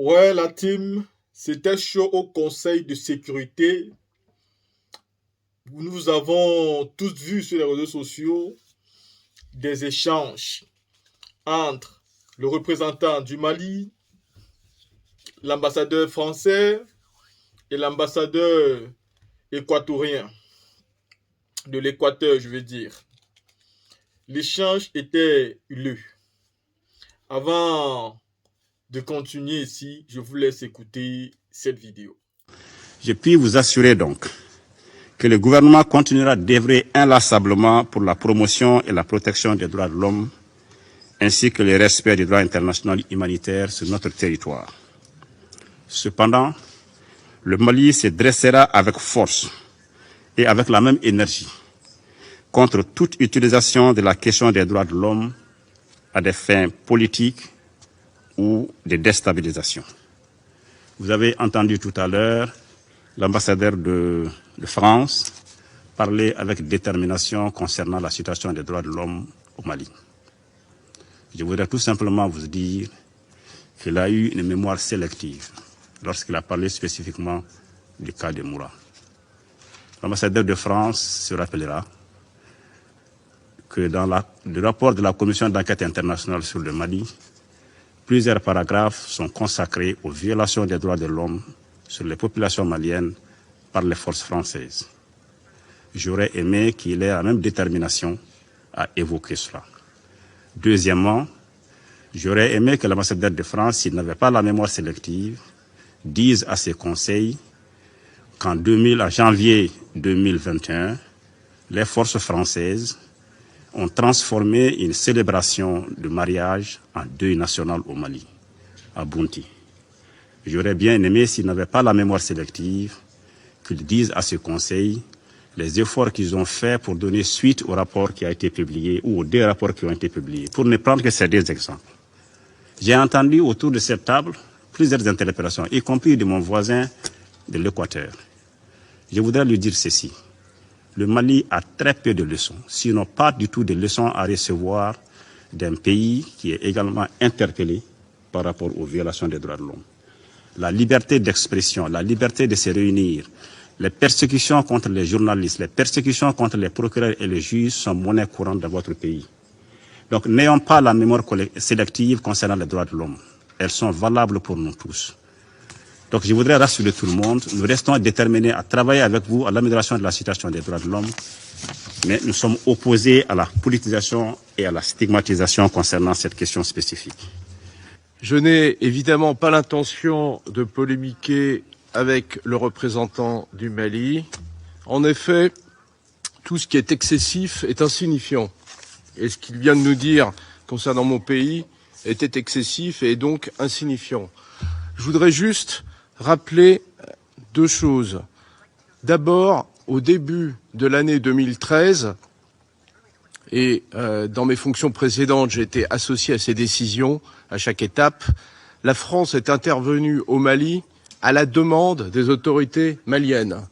Ouais, la team, c'était chaud au Conseil de sécurité. Nous avons tous vu sur les réseaux sociaux des échanges entre le représentant du Mali, l'ambassadeur français et l'ambassadeur équatorien, de l'Équateur, je veux dire. L'échange était huileux. Avant de continuer ici, je vous laisse écouter cette vidéo. Je puis vous assurer donc que le gouvernement continuera d'œuvrer inlassablement pour la promotion et la protection des droits de l'homme, ainsi que le respect du droit international humanitaire sur notre territoire. Cependant, le Mali se dressera avec force et avec la même énergie contre toute utilisation de la question des droits de l'homme à des fins politiques ou de déstabilisation. Vous avez entendu tout à l'heure l'ambassadeur de France parler avec détermination concernant la situation des droits de l'homme au Mali. Je voudrais tout simplement vous dire qu'il a eu une mémoire sélective lorsqu'il a parlé spécifiquement du cas de Moura. L'ambassadeur de France se rappellera que dans le rapport de la Commission d'enquête internationale sur le Mali, plusieurs paragraphes sont consacrés aux violations des droits de l'homme sur les populations maliennes par les forces françaises. J'aurais aimé qu'il ait la même détermination à évoquer cela. Deuxièmement, j'aurais aimé que l'ambassadeur de France, s'il n'avait pas la mémoire sélective, dise à ses conseils qu'en janvier 2021, les forces françaises ont transformé une célébration de mariage en deuil national au Mali, à Bounti. J'aurais bien aimé, s'il n'avait pas la mémoire sélective, qu'ils disent à ce conseil les efforts qu'ils ont faits pour donner suite au rapport qui a été publié ou aux deux rapports qui ont été publiés, pour ne prendre que ces deux exemples. J'ai entendu autour de cette table plusieurs interpellations, y compris de mon voisin de l'Équateur. Je voudrais lui dire ceci. Le Mali a très peu de leçons, sinon pas du tout de leçons à recevoir d'un pays qui est également interpellé par rapport aux violations des droits de l'homme. La liberté d'expression, la liberté de se réunir, les persécutions contre les journalistes, les persécutions contre les procureurs et les juges sont monnaie courante dans votre pays. Donc n'ayons pas la mémoire sélective concernant les droits de l'homme. Elles sont valables pour nous tous. Donc je voudrais rassurer tout le monde, nous restons déterminés à travailler avec vous à l'amélioration de la situation des droits de l'homme, mais nous sommes opposés à la politisation et à la stigmatisation concernant cette question spécifique. Je n'ai évidemment pas l'intention de polémiquer avec le représentant du Mali. En effet, tout ce qui est excessif est insignifiant. Et ce qu'il vient de nous dire concernant mon pays était excessif et donc insignifiant. Je voudrais juste rappeler deux choses. D'abord, au début de l'année 2013, et dans mes fonctions précédentes, j'ai été associé à ces décisions à chaque étape, la France est intervenue au Mali à la demande des autorités maliennes.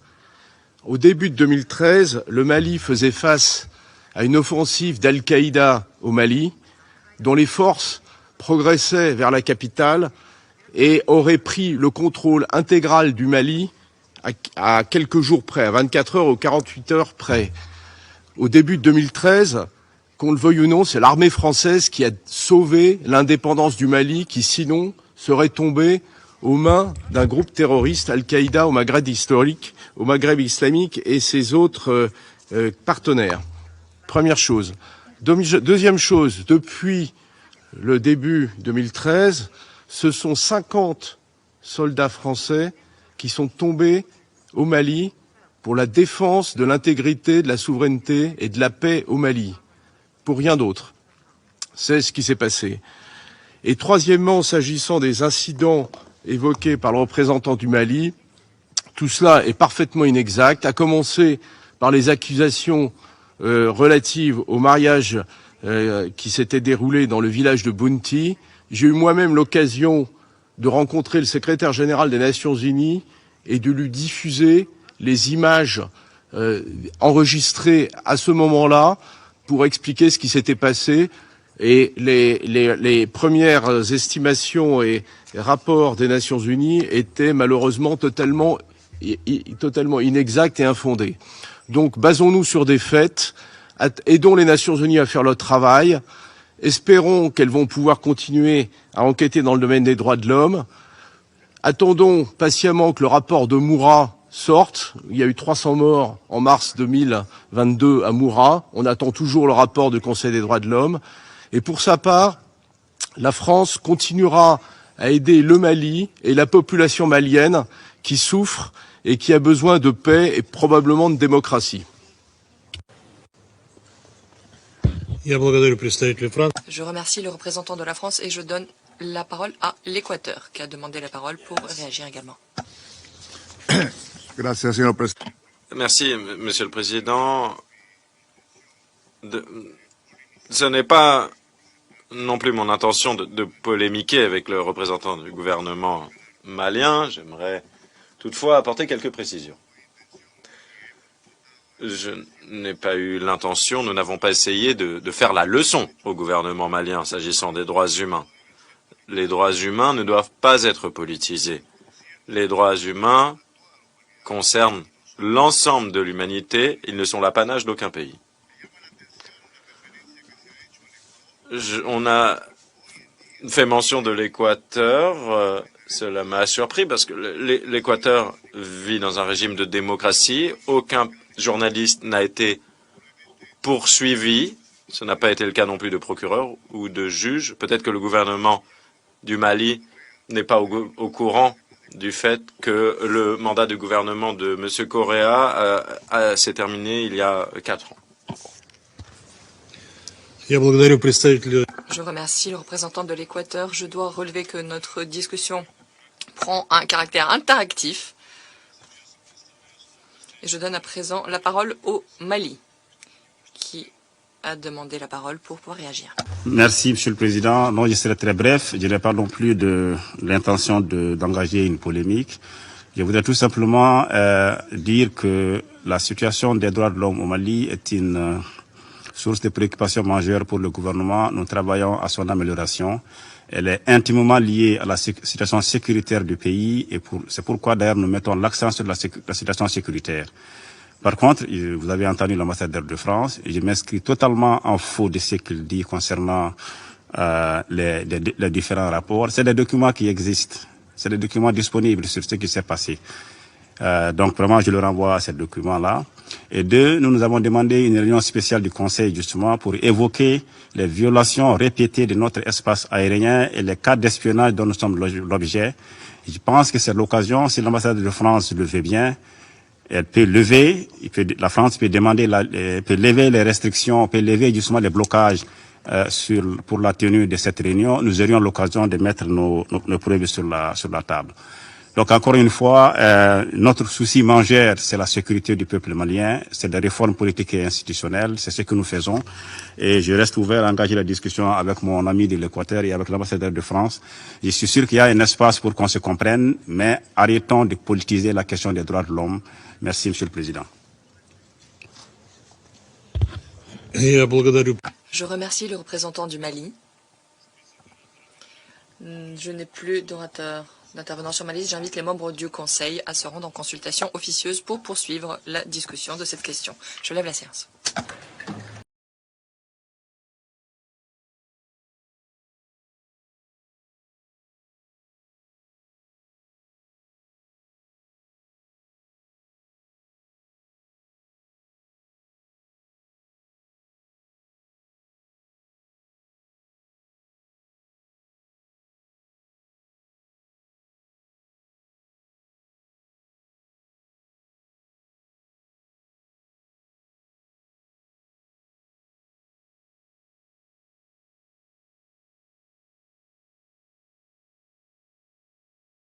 Au début de 2013, le Mali faisait face à une offensive d'Al-Qaïda au Mali, dont les forces progressaient vers la capitale et auraient pris le contrôle intégral du Mali à quelques jours près, à 24 heures ou 48 heures près. Au début de 2013, qu'on le veuille ou non, c'est l'armée française qui a sauvé l'indépendance du Mali, qui sinon serait tombée aux mains d'un groupe terroriste Al-Qaïda au Maghreb islamique et ses autres partenaires. Première chose. Deuxième chose, depuis le début 2013, ce sont 50 soldats français qui sont tombés au Mali pour la défense de l'intégrité, de la souveraineté et de la paix au Mali. Pour rien d'autre. C'est ce qui s'est passé. Et troisièmement, s'agissant des incidents évoqués par le représentant du Mali, tout cela est parfaitement inexact, à commencer par les accusations relatives au mariage qui s'était déroulé dans le village de Bounti. J'ai eu moi-même l'occasion de rencontrer le secrétaire général des Nations Unies et de lui diffuser les images enregistrées à ce moment-là pour expliquer ce qui s'était passé. Et les premières estimations et rapports des Nations Unies étaient malheureusement totalement inexacts et infondés. Donc basons-nous sur des faits, aidons les Nations Unies à faire leur travail, espérons qu'elles vont pouvoir continuer à enquêter dans le domaine des droits de l'homme, attendons patiemment que le rapport de Moura sorte. Il y a eu 300 morts en mars 2022 à Moura. On attend toujours le rapport du Conseil des droits de l'homme. Et pour sa part, la France continuera à aider le Mali et la population malienne qui souffre et qui a besoin de paix et probablement de démocratie. Je remercie le représentant de la France et je donne la parole à l'Équateur qui a demandé la parole pour réagir également. Merci, Monsieur le Président. Ce n'est pas non plus mon intention de polémiquer avec le représentant du gouvernement malien. J'aimerais toutefois apporter quelques précisions. Je n'ai pas eu l'intention, nous n'avons pas essayé de faire la leçon au gouvernement malien s'agissant des droits humains. Les droits humains ne doivent pas être politisés. Les droits humains concernent l'ensemble de l'humanité, ils ne sont l'apanage d'aucun pays. On a fait mention de l'Équateur, cela m'a surpris parce que l'Équateur vit dans un régime de démocratie, aucun journaliste n'a été poursuivi, ce n'a pas été le cas non plus de procureur ou de juge. Peut-être que le gouvernement du Mali n'est pas au courant du fait que le mandat du gouvernement de M. Correa s'est terminé il y a 4 ans. Je remercie le représentant de l'Équateur. Je dois relever que notre discussion prend un caractère interactif. Et je donne à présent la parole au Mali, qui a demandé la parole pour pouvoir réagir. Merci, Monsieur le Président. Non, je serai très bref. Je n'ai pas non plus de l'intention d'engager une polémique. Je voudrais tout simplement dire que la situation des droits de l'homme au Mali est une source de préoccupation majeure pour le gouvernement. Nous travaillons à son amélioration. Elle est intimement liée à la situation sécuritaire du pays et c'est pourquoi d'ailleurs nous mettons l'accent sur la situation sécuritaire. Par contre, vous avez entendu l'ambassadeur de France et je m'inscris totalement en faux de ce qu'il dit concernant les différents rapports. C'est des documents qui existent, c'est des documents disponibles sur ce qui s'est passé. Donc vraiment, je le renvoie à ces documents-là. Et deux, nous avons demandé une réunion spéciale du Conseil justement pour évoquer les violations répétées de notre espace aérien et les cas d'espionnage dont nous sommes l'objet. Je pense que c'est l'occasion, si l'ambassade de France le veut bien, elle peut lever, la France peut demander, peut lever les restrictions, peut lever justement les blocages pour la tenue de cette réunion. Nous aurions l'occasion de mettre nos preuves sur la table. Donc encore une fois, notre souci majeur, c'est la sécurité du peuple malien, c'est des réformes politiques et institutionnelles, c'est ce que nous faisons. Et je reste ouvert à engager la discussion avec mon ami de l'Équateur et avec l'ambassadeur de France. Je suis sûr qu'il y a un espace pour qu'on se comprenne, mais arrêtons de politiser la question des droits de l'homme. Merci, Monsieur le Président. Je remercie le représentant du Mali. Je n'ai plus d'intervenants sur ma liste. J'invite les membres du Conseil à se rendre en consultation officieuse pour poursuivre la discussion de cette question. Je lève la séance.